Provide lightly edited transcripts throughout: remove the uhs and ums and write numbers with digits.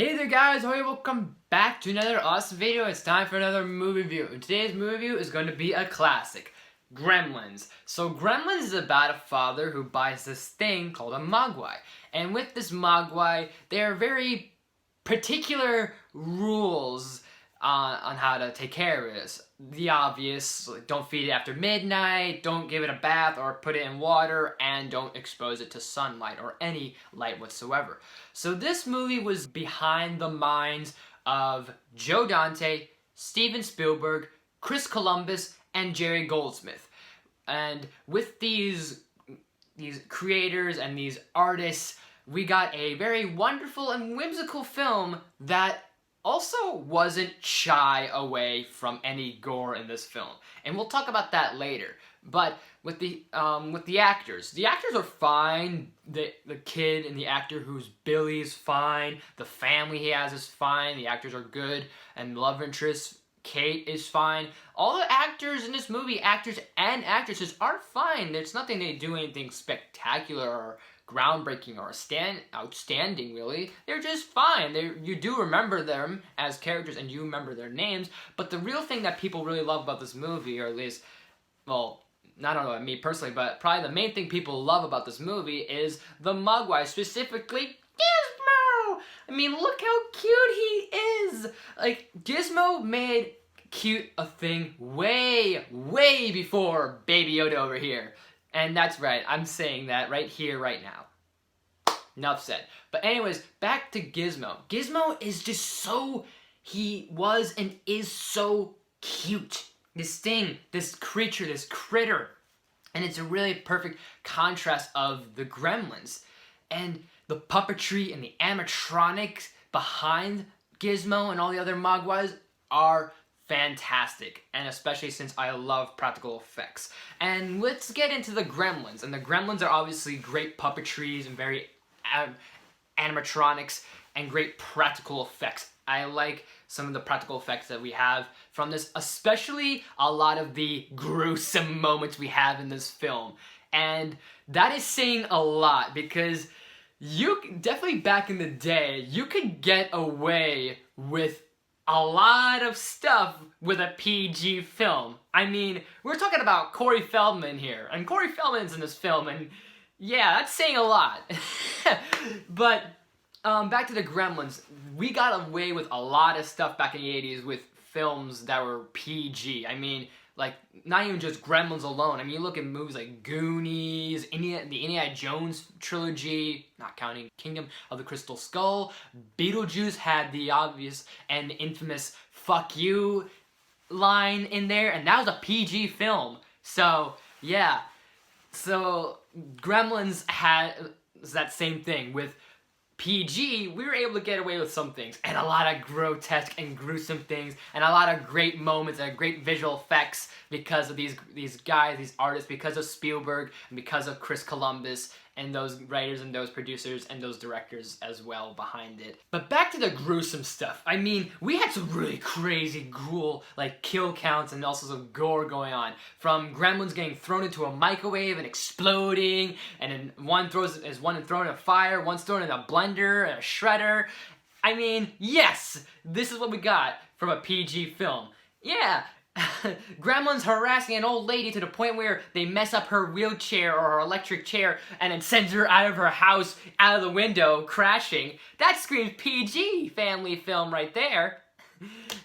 Hey there guys, welcome back to another awesome video. It's time for another movie review. And today's movie review is going to be a classic, Gremlins. So Gremlins is about a father who buys this thing called a Mogwai. And with this Mogwai, there are very particular rules on how to take care of it. The obvious, like, don't feed it after midnight, don't give it a bath or put it in water, and don't expose it to sunlight or any light whatsoever. So this movie was behind the minds of Joe Dante, Steven Spielberg, Chris Columbus, and Jerry Goldsmith. And with these creators and these artists, we got a very wonderful and whimsical film that also wasn't shy away from any gore in this film, and we'll talk about that later. But with the actors are fine. The kid and the actor who's Billy is fine. The family he has is fine. The actors are good, and love interest Kate is fine. All the actors in this movie, actors and actresses, are fine. There's nothing they do anything spectacular or groundbreaking or outstanding, really. They're just fine. You do remember them as characters and you remember their names, but the real thing that people really love about this movie, or at least, well, I don't know about me personally, but probably the main thing people love about this movie is the Mogwai, specifically Gizmo! I mean, look how cute he is! Like, Gizmo made cute a thing way, way before Baby Yoda over here. And that's right, I'm saying that right here, right now. Enough said. But anyways, back to Gizmo. Gizmo is just so, he was and is so cute. This thing, this creature, this critter. And it's a really perfect contrast of the Gremlins. And the puppetry and the animatronics behind Gizmo and all the other Mogwais are fantastic, and especially since I love practical effects. And let's get into the Gremlins. And the Gremlins are obviously great puppetries and very animatronics and great practical effects. I like some of the practical effects that we have from this, especially a lot of the gruesome moments we have in this film. And that is saying a lot, because definitely back in the day, you could get away with a lot of stuff with a PG film. I mean, we're talking about Corey Feldman here, and Corey Feldman's in this film, and yeah, that's saying a lot. But back to the Gremlins, we got away with a lot of stuff back in the 80s with films that were PG. I mean, like, not even just Gremlins alone. I mean, you look at movies like Goonies, the Indiana Jones trilogy, not counting Kingdom of the Crystal Skull. Beetlejuice had the obvious and infamous "fuck you" line in there, and that was a PG film. So, yeah. So, Gremlins had that same thing. With PG, we were able to get away with some things, and a lot of grotesque and gruesome things, and a lot of great moments and great visual effects because of these guys, these artists, because of Spielberg, and because of Chris Columbus, and those writers and those producers and those directors as well behind it. But back to the gruesome stuff. I mean, we had some really crazy ghoul, like, kill counts and also some gore going on. From Gremlins getting thrown into a microwave and exploding, and then one is thrown in a fire, one's thrown in a blender and a shredder. I mean, yes, this is what we got from a PG film. Yeah. Gremlins harassing an old lady to the point where they mess up her wheelchair or her electric chair and then sends her out of her house, out of the window, crashing. That screams PG family film right there.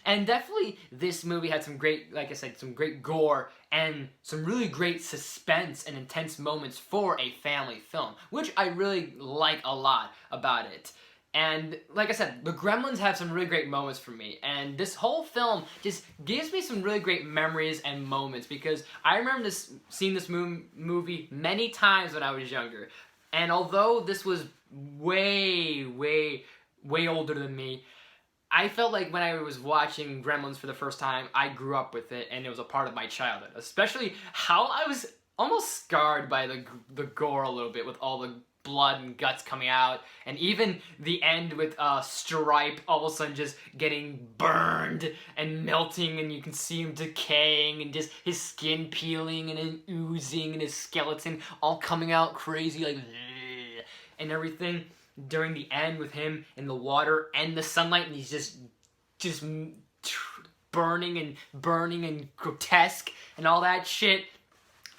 And definitely this movie had some great, like I said, some great gore and some really great suspense and intense moments for a family film, which I really like a lot about it. And like I said, the Gremlins have some really great moments for me, and this whole film just gives me some really great memories and moments, because I remember seeing this movie many times when I was younger. And although this was way, way, way older than me, I felt like when I was watching Gremlins for the first time, I grew up with it, and it was a part of my childhood. Especially how I was almost scarred by the gore a little bit, with all the blood and guts coming out, and even the end with Stripe all of a sudden just getting burned and melting, and you can see him decaying, and just his skin peeling and then oozing, and his skeleton all coming out crazy, like, and everything. during the end with him in the water and the sunlight, and he's just burning and grotesque and all that shit.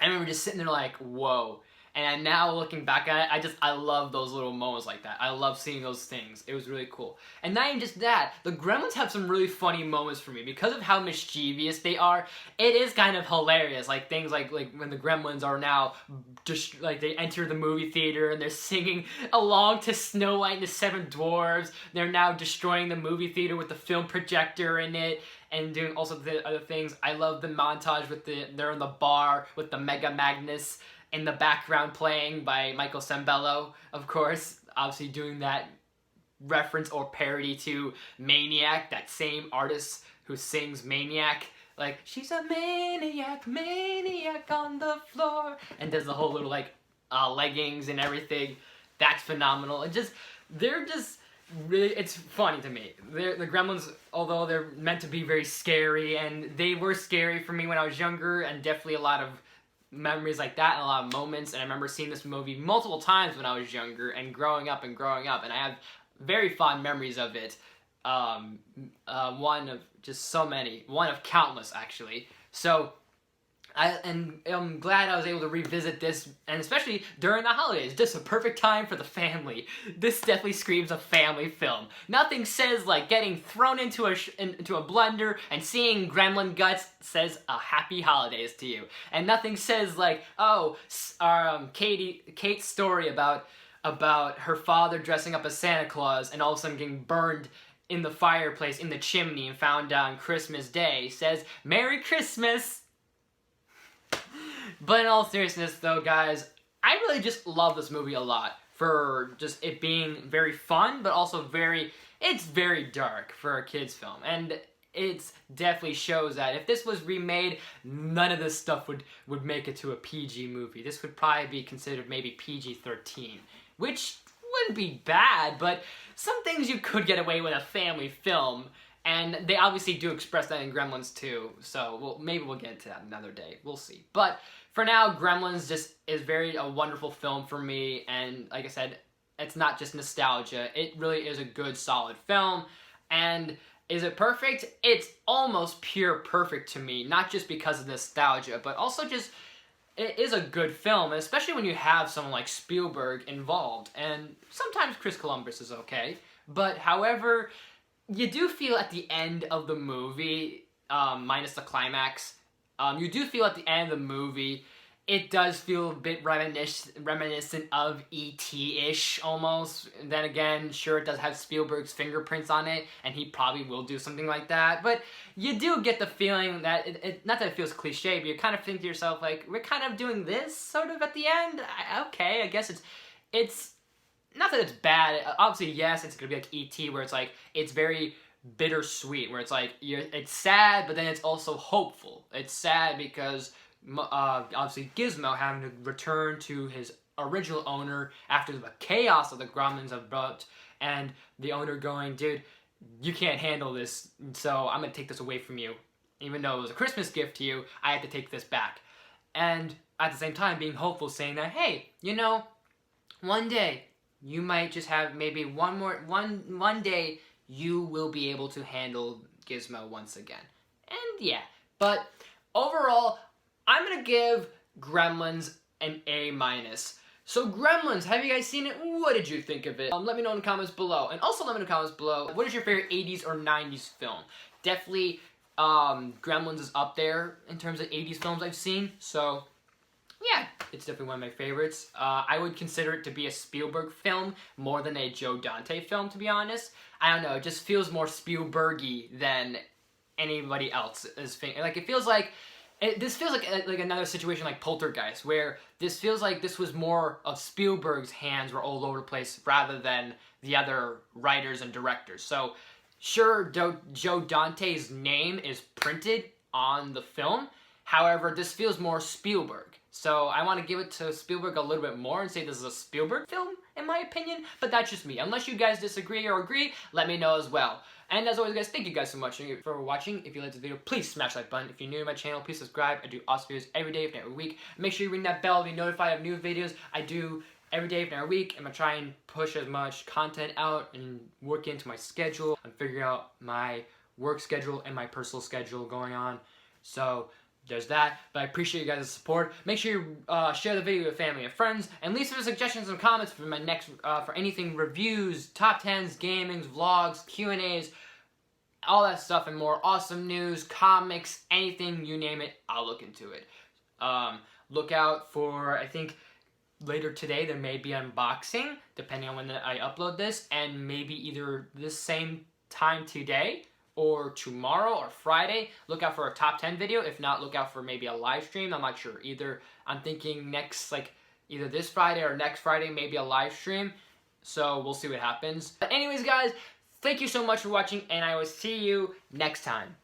I remember just sitting there like, whoa. And now looking back at it, I love those little moments like that. I love seeing those things. It was really cool. And not even just that, the Gremlins have some really funny moments for me. Because of how mischievous they are, it is kind of hilarious. Like things like when the Gremlins are now just like they enter the movie theater and they're singing along to Snow White and the Seven Dwarfs. They're now destroying the movie theater with the film projector in it. And doing also the other things. I love the montage with they're in the bar with the Mega Magnus in the background playing by Michael Sembello, of course. Obviously doing that reference or parody to Maniac, that same artist who sings Maniac. Like, she's a maniac, maniac on the floor. And does the whole little, like, leggings and everything. That's phenomenal. And they're just really, it's funny to me. The Gremlins, although they're meant to be very scary, and they were scary for me when I was younger, and definitely a lot of memories like that and a lot of moments. And I remember seeing this movie multiple times when I was younger and growing up, and I have very fond memories of it. One of just so many, one of countless actually. So I'm glad I was able to revisit this, and especially during the holidays, just a perfect time for the family. This definitely screams a family film. Nothing says like getting thrown into a blender and seeing gremlin guts says a happy holidays to you. And nothing says like, oh, Kate's story about her father dressing up as Santa Claus and all of a sudden getting burned in the fireplace in the chimney and found on Christmas Day says Merry Christmas. But in all seriousness though, guys, I really just love this movie a lot for just it being very fun, but also it's very dark for a kid's film. And it definitely shows that if this was remade, none of this stuff would make it to a PG movie. This would probably be considered maybe PG-13, which wouldn't be bad, but some things you could get away with a family film. And they obviously do express that in Gremlins too, so maybe we'll get into that another day. We'll see. But for now, Gremlins just is a wonderful film for me, and like I said, it's not just nostalgia. It really is a good, solid film. And is it perfect? It's almost pure perfect to me, not just because of nostalgia, but also just it is a good film, especially when you have someone like Spielberg involved. And sometimes Chris Columbus is okay, but however, you do feel at the end of the movie, minus the climax, you do feel at the end of the movie, it does feel a bit reminiscent of E.T.-ish, almost. And then again, sure, it does have Spielberg's fingerprints on it, and he probably will do something like that. But you do get the feeling that, not that it feels cliche, but you kind of think to yourself, like, we're kind of doing this, sort of, at the end? Okay, I guess it's not that it's bad. Obviously, yes, it's gonna be like E.T., where it's like, it's very bittersweet, where it's like, it's sad, but then it's also hopeful. It's sad because, obviously, Gizmo having to return to his original owner after the chaos of the Gremlins have brought, and the owner going, dude, you can't handle this, so I'm gonna take this away from you. Even though it was a Christmas gift to you, I have to take this back. And at the same time, being hopeful, saying that, hey, you know, one day, you might just have maybe one day you will be able to handle Gizmo once again. And yeah, but overall, I'm gonna give Gremlins an A-. So Gremlins, have you guys seen it? What did you think of it? Let me know in the comments below. And also let me know in the comments below, what is your favorite 80s or 90s film? Definitely, Gremlins is up there in terms of 80s films I've seen. So yeah, it's definitely one of my favorites. I would consider it to be a Spielberg film more than a Joe Dante film, to be honest. I don't know, it just feels more Spielberg-y than anybody else is. Like, it feels like, this feels like another situation like Poltergeist, where this feels like this was more of Spielberg's hands were all over the place rather than the other writers and directors. So, sure, Joe Dante's name is printed on the film, however, this feels more Spielberg. So I want to give it to Spielberg a little bit more and say this is a Spielberg film, in my opinion, but that's just me. Unless you guys disagree or agree, let me know as well. And as always, guys, thank you guys so much for watching. If you liked this video, please smash that like button. If you're new to my channel, please subscribe. I do awesome videos every day, if not every week. Make sure you ring that bell to be notified of new videos. I do every day of every week. I'm gonna try and push as much content out and work into my schedule. I'm figuring out my work schedule and my personal schedule going on. So there's that, but I appreciate you guys' support. Make sure you share the video with family and friends, and leave some suggestions and comments for my next, for anything, reviews, top 10s, gamings, vlogs, Q&As, all that stuff and more. Awesome news, comics, anything, you name it, I'll look into it. Look out for, I think, later today there may be unboxing, depending on when I upload this, and maybe either this same time today, or tomorrow or Friday. Look out for a top 10 video. If not, look out for maybe a live stream. I'm not sure. I'm thinking next, like, either this Friday or next Friday, maybe a live stream. So we'll see what happens. But anyways, guys, thank you so much for watching, and I will see you next time.